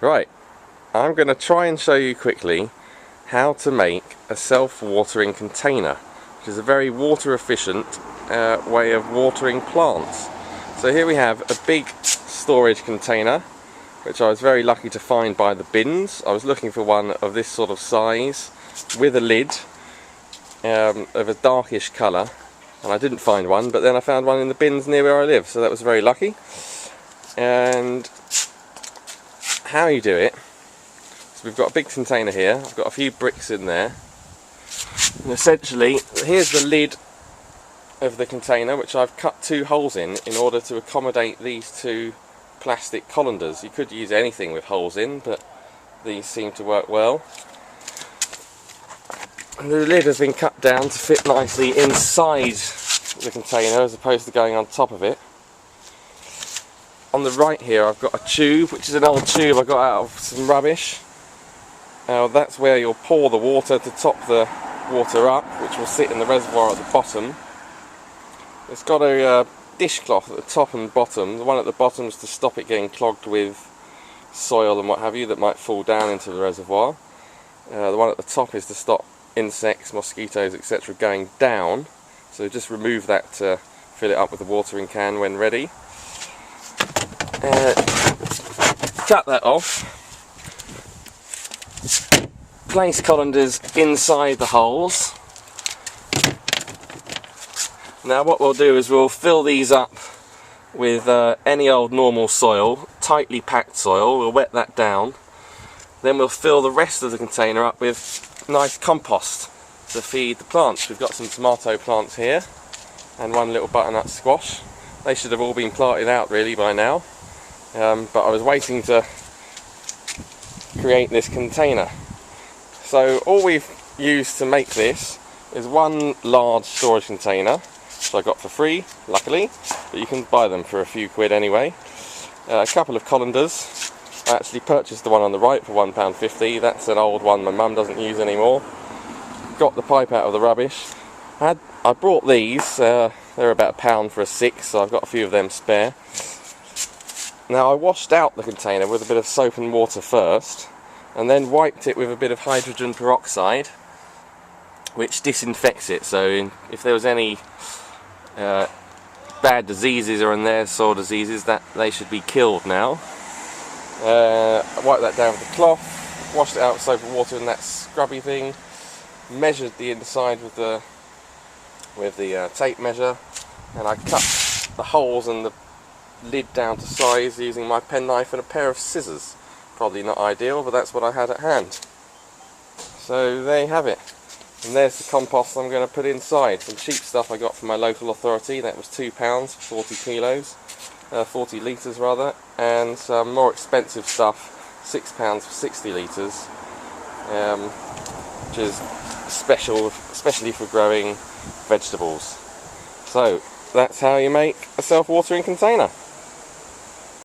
Right, I'm going to try and show you quickly how to make a self-watering container, which is a very water efficient way of watering plants. So here we have a big storage container, which I was very lucky to find by the bins. I was looking for one of this sort of size with a lid of a darkish colour, and I didn't find one, but then I found one in the bins near where I live, so that was very lucky. And how you do it, so we've got a big container here, I've got a few bricks in there, and essentially here's the lid of the container, which I've cut 2 holes in order to accommodate these 2 plastic colanders. You could use anything with holes in, but these seem to work well. And the lid has been cut down to fit nicely inside the container as opposed to going on top of it. On the right here I've got a tube, which is an old tube I got out of some rubbish. That's where you'll pour the water to top the water up, which will sit in the reservoir at the bottom. It's got a dishcloth at the top and bottom. The one at the bottom is to stop it getting clogged with soil and what have you that might fall down into the reservoir. The one at the top is to stop insects, mosquitoes, etc. going down. So just remove that to fill it up with the watering can when ready. Cut that off. Place colanders inside the holes. Now what we'll do is we'll fill these up with any old normal soil, tightly packed soil. We'll wet that down. Then we'll fill the rest of the container up with nice compost to feed the plants. We've got some tomato plants here and one little butternut squash. They should have all been planted out really by now, but I was waiting to create this container. So all we've used to make this is one large storage container, which I got for free, luckily, but you can buy them for a few quid anyway. A couple of colanders. I actually purchased the one on the right for £1.50. That's an old one my mum doesn't use anymore. Got the pipe out of the rubbish. I brought these, they're about £1 for a 6, so I've got a few of them spare. Now I washed out the container with a bit of soap and water first, and then wiped it with a bit of hydrogen peroxide, which disinfects it. So if there was any bad diseases or in there, soil diseases, that they should be killed now. I wiped that down with a cloth, washed it out with soap and water and that scrubby thing, measured the inside with the tape measure, and I cut the holes and the lid down to size using my penknife and a pair of scissors. Probably not ideal, but that's what I had at hand. So there you have it. And there's the compost I'm going to put inside. Some cheap stuff I got from my local authority. That was £2 for 40 kilos, 40 litres rather, and some more expensive stuff, £6 for 60 litres, which is special, especially for growing vegetables. So that's how you make a self-watering container.